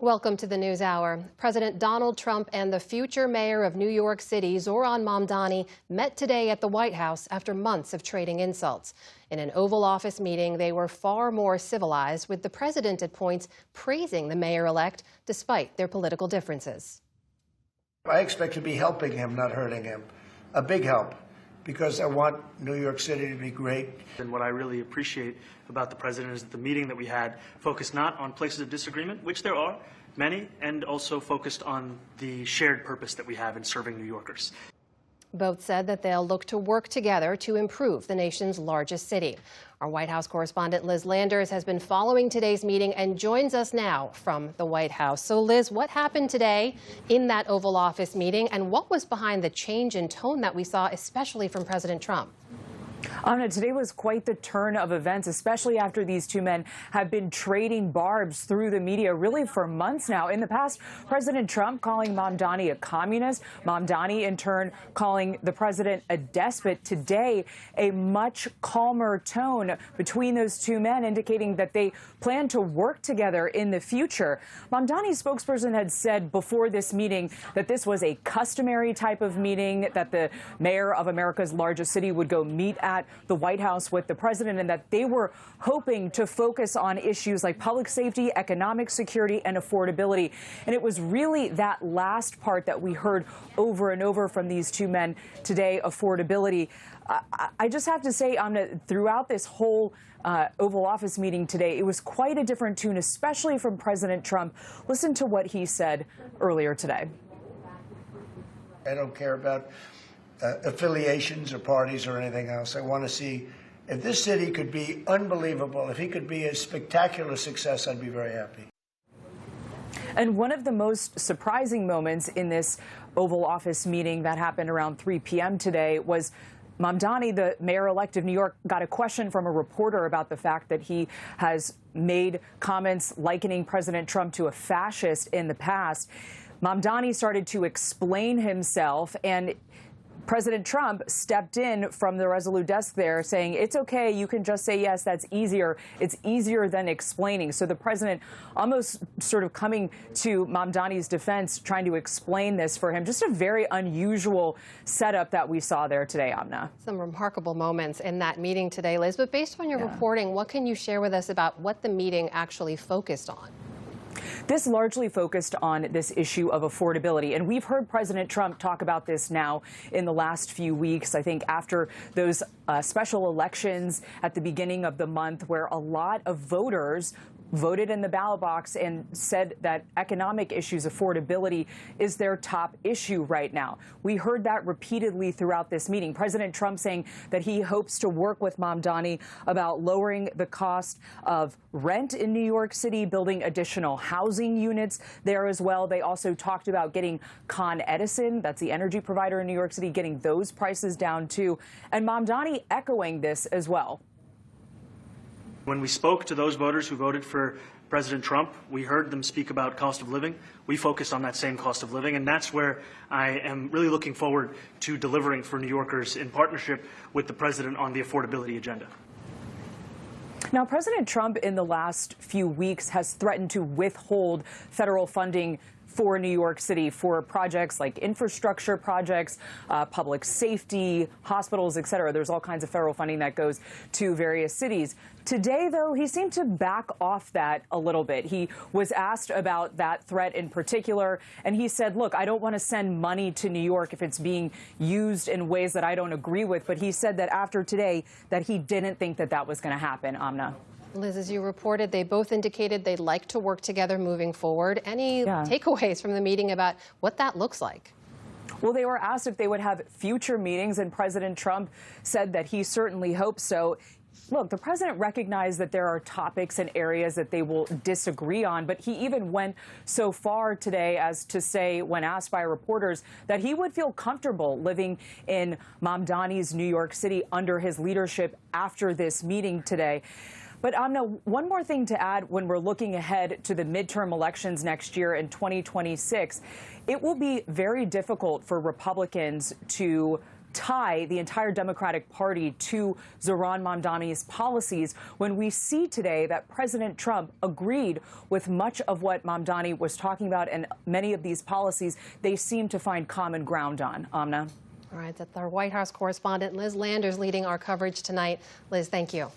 Welcome to the NewsHour. President Donald Trump and the future mayor of New York City, Zohran Mamdani, met today at the White House after months of trading insults. In an Oval Office meeting, they were far more civilized, with the president at points praising the mayor-elect despite their political differences. I expect to be helping him, not hurting him. A big help, because I want New York City to be great. And what I really appreciate about the president is that the meeting that we had focused not on places of disagreement, which there are many, and also focused on the shared purpose that we have in serving New Yorkers. Both said that they'll look to work together to improve the nation's largest city. Our White House correspondent Liz Landers has been following today's meeting and joins us now from the White House. So, Liz, what happened today in that Oval Office meeting, and what was behind the change in tone that we saw, especially from President Trump? Amna, today was quite the turn of events, especially after these two men have been trading barbs through the media really for months now. In the past, President Trump calling Mamdani a communist, Mamdani in turn calling the president a despot. Today, a much calmer tone between those two men, indicating that they plan to work together in the future. Mamdani's spokesperson had said before this meeting that this was a customary type of meeting, that the mayor of America's largest city would go meet at the White House with the president, and that they were hoping to focus on issues like public safety, economic security, and affordability. And it was really that last part that we heard over and over from these two men today, affordability. I just have to say, Amna, throughout this whole Oval Office meeting today, it was quite a different tune, especially from President Trump. Listen to what he said earlier today. I don't care about affiliations or parties or anything else. I want to see if this city could be unbelievable, if he could be a spectacular success, I'd be very happy. And one of the most surprising moments in this Oval Office meeting that happened around 3 p.m. today was Mamdani, the mayor-elect of New York, got a question from a reporter about the fact that he has made comments likening President Trump to a fascist in the past. Mamdani started to explain himself, and President Trump stepped in from the Resolute desk there saying, it's okay, you can just say yes, that's easier. It's easier than explaining. So the president almost sort of coming to Mamdani's defense, trying to explain this for him. Just a very unusual setup that we saw there today, Amna. Some remarkable moments in that meeting today, Liz. But based on your reporting, what can you share with us about what the meeting actually focused on? This largely focused on this issue of affordability. And we've heard President Trump talk about this now in the last few weeks. I think after those special elections at the beginning of the month, where a lot of voters voted in the ballot box and said that economic issues, affordability, is their top issue right now. We heard that repeatedly throughout this meeting. President Trump saying that he hopes to work with Mamdani about lowering the cost of rent in New York City, building additional housing units there as well. They also talked about getting Con Edison, that's the energy provider in New York City, getting those prices down too. And Mamdani echoing this as well. When we spoke to those voters who voted for President Trump, we heard them speak about cost of living. We focused on that same cost of living, and that's where I am really looking forward to delivering for New Yorkers in partnership with the president on the affordability agenda. Now, President Trump in the last few weeks has threatened to withhold federal funding for New York City for projects like infrastructure projects, public safety, hospitals, et cetera. There's all kinds of federal funding that goes to various cities. Today, though, he seemed to back off that a little bit. He was asked about that threat in particular, and he said, look, I don't want to send money to New York if it's being used in ways that I don't agree with. But he said that after today that he didn't think that that was going to happen, Amna. Liz, as you reported, they both indicated they'd like to work together moving forward. Any takeaways from the meeting about what that looks like? Well, they were asked if they would have future meetings, and President Trump said that he certainly hopes so. Look, the president recognized that there are topics and areas that they will disagree on, but he even went so far today as to say, when asked by reporters, that he would feel comfortable living in Mamdani's New York City under his leadership after this meeting today. But Amna, one more thing to add when we're looking ahead to the midterm elections next year in 2026, it will be very difficult for Republicans to tie the entire Democratic Party to Zohran Mamdani's policies when we see today that President Trump agreed with much of what Mamdani was talking about, and many of these policies they seem to find common ground on. Amna. All right, that's our White House correspondent Liz Landers leading our coverage tonight. Liz, thank you.